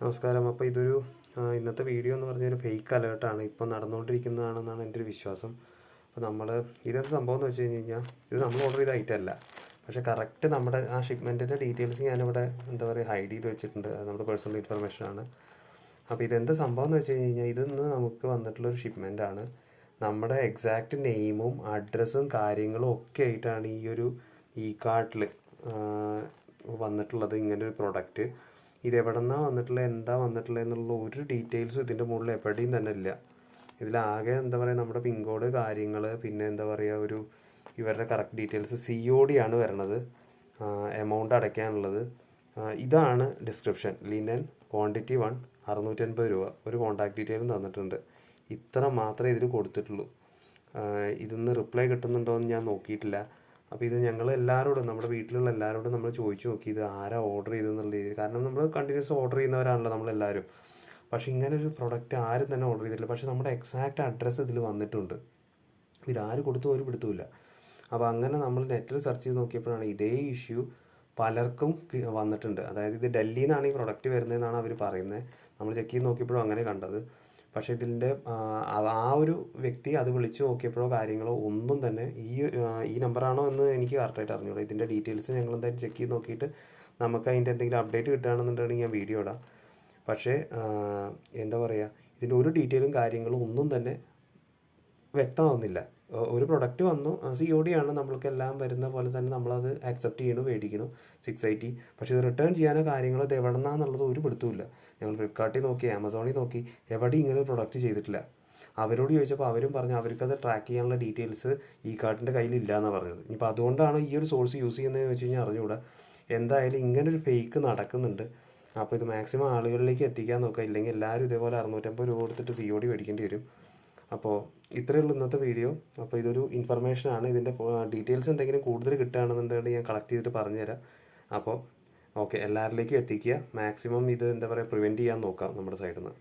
നമസ്കാരം. അപ്പോൾ ഇതൊരു ഇന്നത്തെ വീഡിയോ എന്ന് പറഞ്ഞൊരു ഫേക്ക് അലേർട്ടാണ് ഇപ്പോൾ നടന്നുകൊണ്ടിരിക്കുന്നതാണെന്നാണ് എൻ്റെ ഒരു വിശ്വാസം. അപ്പോൾ ഇതെന്ത് സംഭവം എന്ന് വെച്ച് കഴിഞ്ഞാൽ ഇത് നമ്മൾ ഓർഡർ ചെയ്ത ഐറ്റം അല്ല. പക്ഷേ കറക്റ്റ് നമ്മുടെ ആ ഷിപ്മെൻറ്റിൻ്റെ ഡീറ്റെയിൽസ് ഞാനിവിടെ ഹൈഡ് ചെയ്ത് വെച്ചിട്ടുണ്ട്. അത് നമ്മുടെ പേഴ്സണൽ ഇൻഫർമേഷനാണ്. അപ്പോൾ ഇതെന്ത് സംഭവം എന്ന് വെച്ച് കഴിഞ്ഞാൽ ഇതിന്ന് നമുക്ക് വന്നിട്ടുള്ളൊരു ഷിപ്മെൻറ്റാണ്. നമ്മുടെ എക്സാക്റ്റ് നെയിമും അഡ്രസ്സും കാര്യങ്ങളും ഒക്കെ ആയിട്ടാണ് ഈ കാർട്ടിൽ വന്നിട്ടുള്ളത്. ഇങ്ങനൊരു പ്രൊഡക്റ്റ് ഇതെവിടെ നിന്നാണ് വന്നിട്ടുള്ളത്, എന്താ വന്നിട്ടുള്ളത് എന്നുള്ള ഒരു ഡീറ്റെയിൽസും ഇതിൻ്റെ മുകളിൽ എവിടെയും തന്നെ ഇല്ല. ഇതിലാകെ നമ്മുടെ പിൻകോഡ് കാര്യങ്ങൾ, പിന്നെ ഇവരുടെ കറക്റ്റ് ഡീറ്റെയിൽസ് COD ആണ് വരണത്, എമൗണ്ട് അടയ്ക്കാനുള്ളത്. ഇതാണ് ഡിസ്ക്രിപ്ഷൻ. ലിനൻ ക്വാണ്ടിറ്റി 1 650 രൂപ. ഒരു കോൺടാക്ട് ഡീറ്റെയിലും തന്നിട്ടുണ്ട്. ഇത്ര മാത്രമേ ഇതിൽ കൊടുത്തിട്ടുള്ളൂ. ഇതിന്ന് റിപ്ലൈ കിട്ടുന്നുണ്ടോ എന്ന് ഞാൻ നോക്കിയിട്ടില്ല. അപ്പോൾ ഇത് ഞങ്ങൾ എല്ലാവരോടും, നമ്മുടെ വീട്ടിലുള്ള എല്ലാവരോടും നമ്മൾ ചോദിച്ചു നോക്കി ഇത് ആരാ ഓർഡർ ചെയ്തെന്നുള്ള രീതിയിൽ. കാരണം നമ്മൾ കണ്ടിന്യൂസ് ഓർഡർ ചെയ്യുന്നവരാണല്ലോ നമ്മളെല്ലാവരും. പക്ഷേ ഇങ്ങനൊരു പ്രൊഡക്റ്റ് ആരും തന്നെ ഓർഡർ ചെയ്തിട്ടില്ല. പക്ഷേ നമ്മുടെ എക്സാക്റ്റ് അഡ്രസ്സ് ഇതിൽ വന്നിട്ടുണ്ട്. ഇതാര് കൊടുത്തു ഒരു പിടുത്തമില്ല. അപ്പോൾ അങ്ങനെ നമ്മൾ നെറ്റിൽ സെർച്ച് ചെയ്ത് നോക്കിയപ്പോഴാണ് ഇതേ ഇഷ്യൂ പലർക്കും വന്നിട്ടുണ്ട്. അതായത് ഇത് ഡൽഹിയിൽ നിന്നാണ് ഈ പ്രൊഡക്റ്റ് വരുന്നതെന്നാണ് അവർ പറയുന്നത്. നമ്മൾ ചെക്ക് ചെയ്ത് നോക്കിയപ്പോഴും അങ്ങനെ കണ്ടത്. പക്ഷേ ഇതിൻ്റെ ആ ഒരു വ്യക്തി അത് വിളിച്ചു നോക്കിയപ്പോഴോ കാര്യങ്ങളോ ഒന്നും തന്നെ ഈ നമ്പറാണോ എന്ന് എനിക്ക് കറക്റ്റായിട്ട് അറിഞ്ഞൂടാ. ഇതിൻ്റെ ഡീറ്റെയിൽസ് ഞങ്ങൾ എന്തായാലും ചെക്ക് ചെയ്ത് നോക്കിയിട്ട് നമുക്ക് അതിൻ്റെ എന്തെങ്കിലും അപ്ഡേറ്റ് കിട്ടുകയാണെന്നുണ്ടെങ്കിൽ ഞാൻ വീഡിയോ ഇടാം. പക്ഷേ ഇതിൻ്റെ ഒരു ഡീറ്റെയിലും കാര്യങ്ങളും ഒന്നും തന്നെ വ്യക്തമാവുന്നില്ല. ഒരു പ്രൊഡക്റ്റ് വന്നു, COD ആണ്, നമ്മൾക്കെല്ലാം വരുന്ന പോലെ തന്നെ നമ്മളത് ആക്സെപ്റ്റ് ചെയ്യണു, മേടിക്കണം 680. പക്ഷേ ഇത് റിട്ടേൺ ചെയ്യാനോ കാര്യങ്ങളോ ഇത് എവിടെ നിന്നാന്നുള്ളത് ഒരു പിടുത്തമില്ല. ഞങ്ങൾ ഫ്ലിപ്കാർട്ടിൽ നോക്കി, ആമസോണിൽ നോക്കി, എവിടെയും ഇങ്ങനെ ഒരു പ്രൊഡക്റ്റ് ചെയ്തിട്ടില്ല. അവരോട് ചോദിച്ചപ്പോൾ അവരും പറഞ്ഞു അവർക്കത് ട്രാക്ക് ചെയ്യാനുള്ള ഡീറ്റെയിൽസ് ഈ കാർട്ടിൻ്റെ കയ്യിലില്ല എന്നാണ് പറഞ്ഞത്. ഇനിയിപ്പോൾ അതുകൊണ്ടാണ് ഈ ഒരു സോഴ്സ് യൂസ് ചെയ്യുന്നതെന്ന് വെച്ച് കഴിഞ്ഞാൽ അറിഞ്ഞുകൂടാ. എന്തായാലും ഇങ്ങനൊരു ഫേക്ക് നടക്കുന്നുണ്ട്. അപ്പോൾ ഇത് മാക്സിമം ആളുകളിലേക്ക് എത്തിക്കാൻ നോക്കുക. ഇല്ലെങ്കിൽ എല്ലാവരും ഇതേപോലെ 650 രൂപ കൊടുത്തിട്ട് COD മേടിക്കേണ്ടി വരും. അപ്പോൾ ഇത്രയേ ഉള്ളൂ ഇന്നത്തെ വീഡിയോ. അപ്പോൾ ഇതൊരു ഇൻഫർമേഷനാണ്. ഇതിൻ്റെ ഡീറ്റെയിൽസ് എന്തെങ്കിലും കൂടുതൽ കിട്ടുകയാണെന്നുണ്ടെങ്കിൽ ഞാൻ കളക്ട് ചെയ്തിട്ട് പറഞ്ഞുതരാം. അപ്പോൾ ഓക്കെ, എല്ലാവരിലേക്കും എത്തിക്കുക. മാക്സിമം ഇത് പ്രിവെൻറ്റ് ചെയ്യാൻ നോക്കാം നമ്മുടെ സൈഡിൽ നിന്ന്.